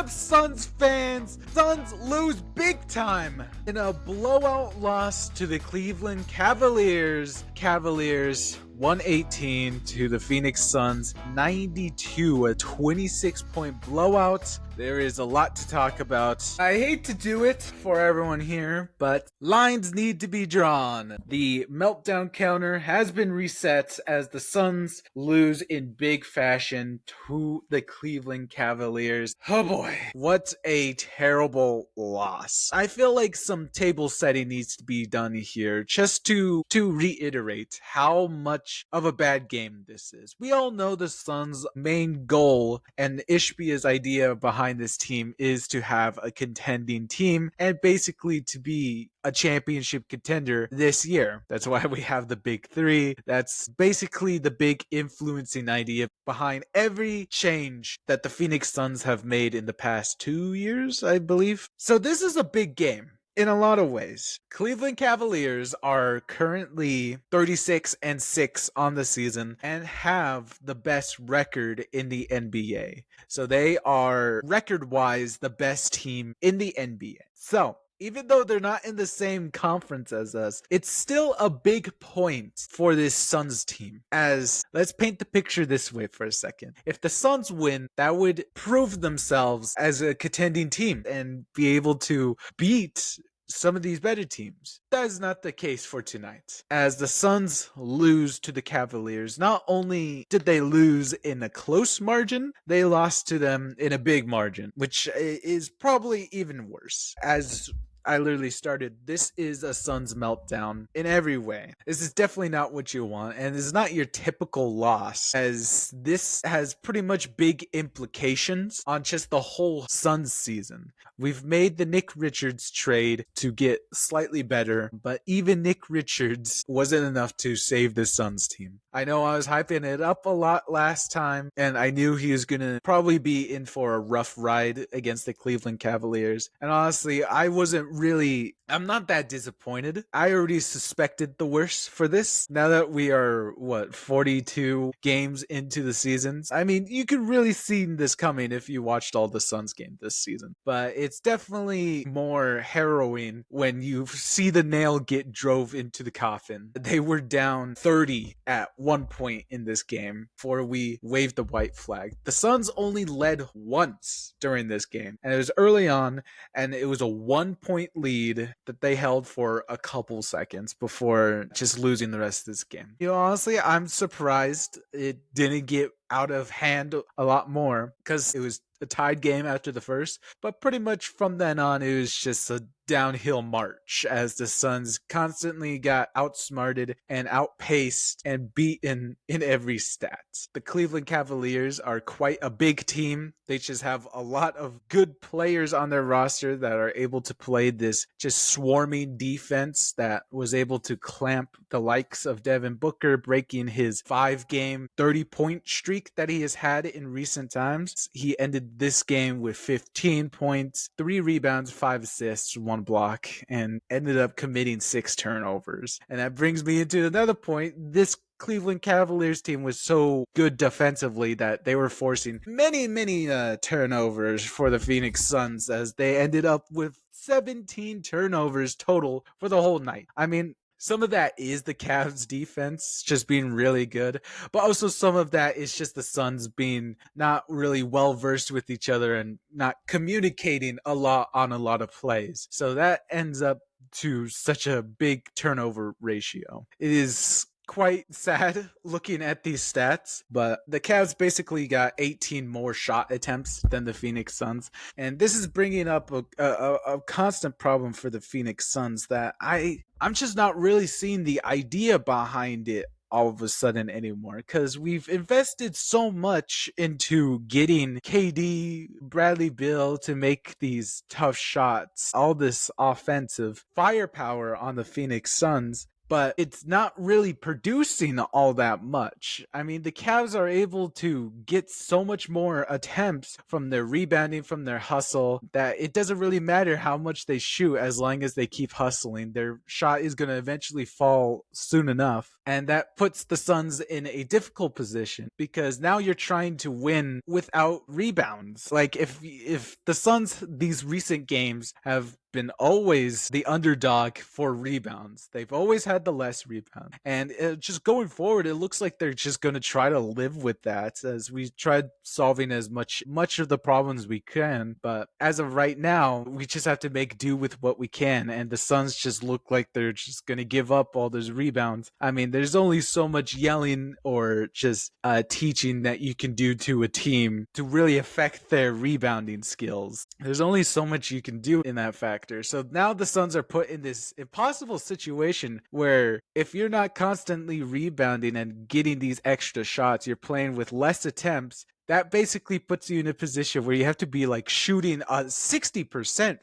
up, Suns fans? Suns lose big time in a blowout loss to the Cleveland Cavaliers. Cavaliers 118 to the Phoenix Suns 92, a 26-point blowout. There is a lot to talk about. I hate to do it for everyone here, but lines need to be drawn. The meltdown counter has been reset as the Suns lose in big fashion to the Cleveland Cavaliers. Oh boy, what a terrible loss. I feel like some table setting needs to be done here just to reiterate how much of a bad game this is. We all know the Suns' main goal and Ishbia's idea behind this team is to have a contending team and basically to be a championship contender this year. That's why we have the big three. That's basically the big influencing idea behind every change that the Phoenix Suns have made in the past 2 years, I believe. So this is a big game. In a lot of ways, Cleveland Cavaliers are currently 36-6 on the season and have the best record in the NBA. So they are record-wise the best team in the NBA. So even though they're not in the same conference as us, it's still a big point for this Suns team. As let's paint the picture this way for a second. If the Suns win, that would prove themselves as a contending team and be able to beat some of these better teams. That is not the case for tonight. As the Suns lose to the Cavaliers, not only did they lose in a close margin, they lost to them in a big margin, which is probably even worse. As I literally started, this is a Suns meltdown in every way. This is definitely not what you want, and it's not your typical loss, as this has pretty much big implications on just the whole Suns season. We've made the Nick Richards trade to get slightly better, but even Nick Richards wasn't enough to save the Suns team. I know I was hyping it up a lot last time, and I knew he was going to probably be in for a rough ride against the Cleveland Cavaliers. And honestly, I'm not that disappointed. I already suspected the worst for this. Now that we are, 42 games into the seasons? I mean, you could really see this coming if you watched all the Suns games this season. But it's definitely more harrowing when you see the nail get drove into the coffin. They were down 30 at one point in this game before we waved the white flag. The Suns only led once during this game, and it was early on, and it was a 1-point lead that they held for a couple seconds before just losing the rest of this game. Honestly, I'm surprised it didn't get out of hand a lot more, because it was a tied game after the first, but pretty much from then on it was just a downhill march as the Suns constantly got outsmarted and outpaced and beaten in every stat. The Cleveland Cavaliers are quite a big team. They just have a lot of good players on their roster that are able to play this just swarming defense that was able to clamp the likes of Devin Booker, breaking his 5-game 30-point streak that he has had in recent times. He ended this game with 15 points, 3 rebounds, 5 assists, 1 block, and ended up committing 6 turnovers. And that brings me into another point. This Cleveland Cavaliers team was so good defensively that they were forcing many turnovers for the Phoenix Suns, as they ended up with 17 turnovers total for the whole night. I mean, some of that is the Cavs defense just being really good, but also some of that is just the Suns being not really well versed with each other and not communicating a lot on a lot of plays. So that ends up to such a big turnover ratio. It is quite sad looking at these stats, but the Cavs basically got 18 more shot attempts than the Phoenix Suns, and this is bringing up a constant problem for the Phoenix Suns that I'm just not really seeing the idea behind it all of a sudden anymore, because we've invested so much into getting KD, Bradley Beal to make these tough shots, all this offensive firepower on the Phoenix Suns. but it's not really producing all that much. I mean, the Cavs are able to get so much more attempts from their rebounding, from their hustle, that it doesn't really matter how much they shoot as long as they keep hustling. Their shot is going to eventually fall soon enough. And that puts the Suns in a difficult position because now you're trying to win without rebounds. Like if the Suns these recent games have been always the underdog for rebounds. They've always had the less rebound. And just going forward, it looks like they're just going to try to live with that as we tried solving as much of the problems we can. But as of right now, we just have to make do with what we can. And the Suns just look like they're just going to give up all those rebounds. I mean, there's only so much yelling or just teaching that you can do to a team to really affect their rebounding skills. There's only so much you can do in that fact. So now the Suns are put in this impossible situation where if you're not constantly rebounding and getting these extra shots, you're playing with less attempts. That basically puts you in a position where you have to be like shooting 60%,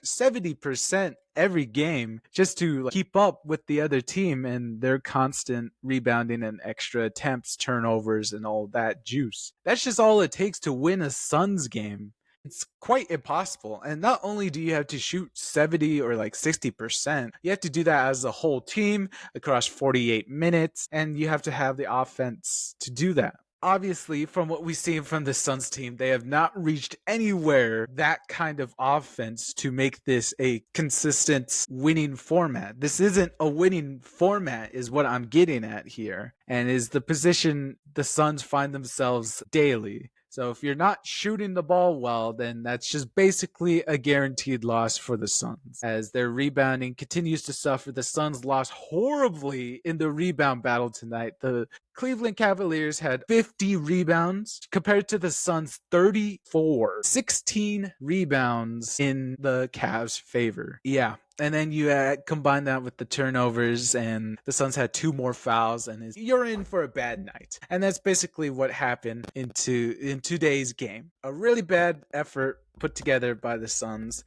70% every game just to keep up with the other team and their constant rebounding and extra attempts, turnovers, and all that juice. That's just all it takes to win a Suns game. It's quite impossible. And not only do you have to shoot 70 or like 60%, you have to do that as a whole team across 48 minutes, and you have to have the offense to do that. Obviously, from what we've seen from the Suns team, they have not reached anywhere that kind of offense to make this a consistent winning format. This isn't a winning format, is what I'm getting at here, and is the position the Suns find themselves daily. So if you're not shooting the ball well, then that's just basically a guaranteed loss for the Suns. As their rebounding continues to suffer, the Suns lost horribly in the rebound battle tonight. The Cleveland Cavaliers had 50 rebounds compared to the Suns 34. 16 rebounds in the Cavs' favor. Yeah. And then you combine that with the turnovers, and the Suns had 2 more fouls, and you're in for a bad night. And that's basically what happened in today's game. A really bad effort put together by the Suns,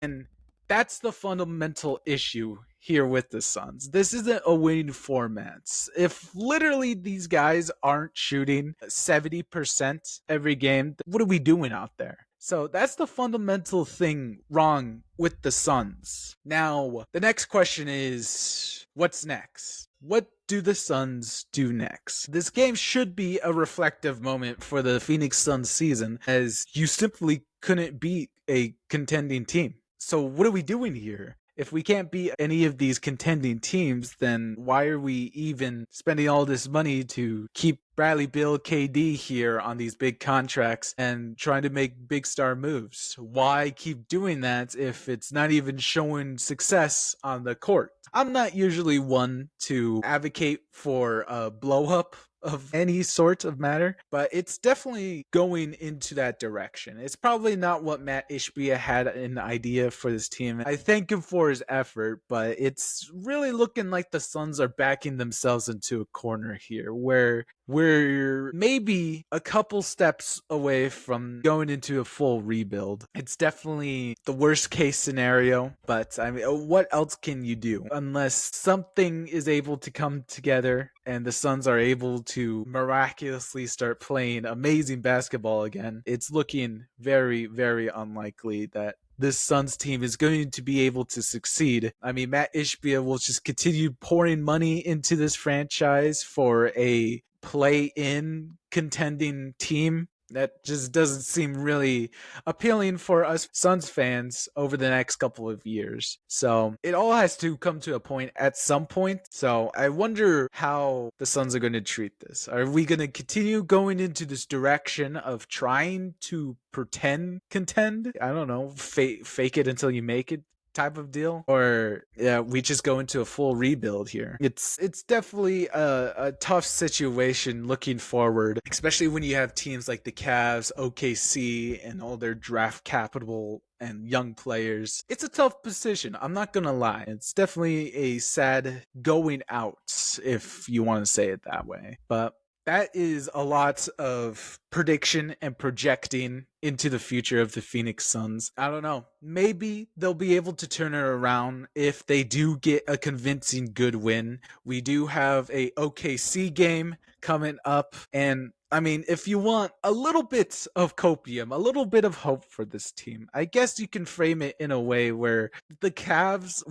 and that's the fundamental issue here with the Suns. This isn't a winning format. If literally these guys aren't shooting 70% every game, what are we doing out there? So that's the fundamental thing wrong with the Suns. Now, the next question is, what's next? What do the Suns do next? This game should be a reflective moment for the Phoenix Suns season, as you simply couldn't beat a contending team. So what are we doing here? If we can't beat any of these contending teams, then why are we even spending all this money to keep Bradley Beal, KD here on these big contracts and trying to make big star moves? Why keep doing that if it's not even showing success on the court? I'm not usually one to advocate for a blow up of any sort of matter, but it's definitely going into that direction. It's probably not what Matt Ishbia had an idea for this team. I thank him for his effort, but it's really looking like the Suns are backing themselves into a corner here where we're maybe a couple steps away from going into a full rebuild. It's definitely the worst case scenario, but I mean, what else can you do unless something is able to come together and the Suns are able to miraculously start playing amazing basketball again? It's looking very, very unlikely that this Suns team is going to be able to succeed. I mean, Matt Ishbia will just continue pouring money into this franchise for a play-in contending team. That just doesn't seem really appealing for us Suns fans over the next couple of years. So it all has to come to a point at some point. So I wonder how the Suns are going to treat this. Are we going to continue going into this direction of trying to contend? I don't know, fake it until you make it type of deal, or we just go into a full rebuild here? It's definitely a tough situation looking forward, especially when you have teams like the Cavs, OKC, and all their draft capital and young players. It's a tough position, I'm not gonna lie. It's definitely a sad going out, if you want to say it that way. But that is a lot of prediction and projecting into the future of the Phoenix Suns. I don't know. Maybe they'll be able to turn it around if they do get a convincing good win. We do have a OKC game coming up, and I mean, if you want a little bit of copium, a little bit of hope for this team, I guess you can frame it in a way where the Cavs,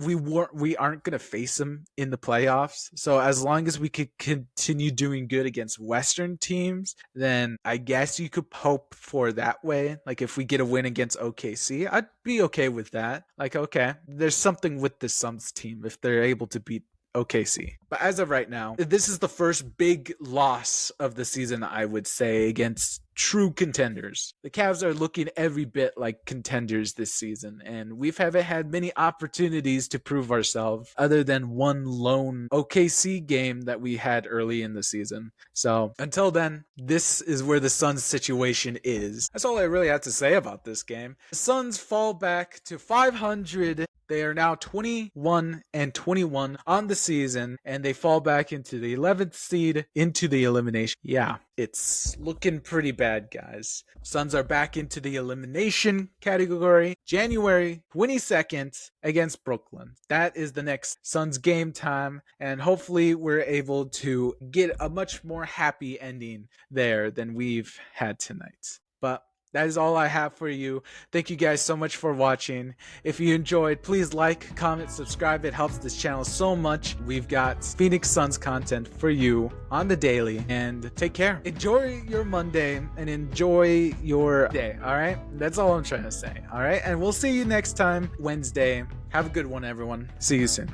we aren't going to face them in the playoffs. So as long as we could continue doing good against Western teams, then I guess you could hope for that way. Like if we get a win against OKC, I'd be okay with that. Like, okay, there's something with the Suns team if they're able to beat OKC. But as of right now, this is the first big loss of the season, I would say, against true contenders. The Cavs are looking every bit like contenders this season, and we haven't had many opportunities to prove ourselves other than one lone OKC game that we had early in the season. So until then, this is where the Suns situation is. That's all I really have to say about this game. The Suns fall back to 500. They are now 21-21 on the season, and they fall back into the 11th seed into the elimination. Yeah, it's looking pretty bad, guys. Suns are back into the elimination category January 22nd against Brooklyn. That is the next Suns game time, and hopefully we're able to get a much more happy ending there than we've had tonight. But that is all I have for you. Thank you guys so much for watching. If you enjoyed, please like, comment, subscribe. It helps this channel so much. We've got Phoenix Suns content for you on the daily. And take care. Enjoy your Monday and enjoy your day. All right? That's all I'm trying to say. All right? And we'll see you next time, Wednesday. Have a good one, everyone. See you soon.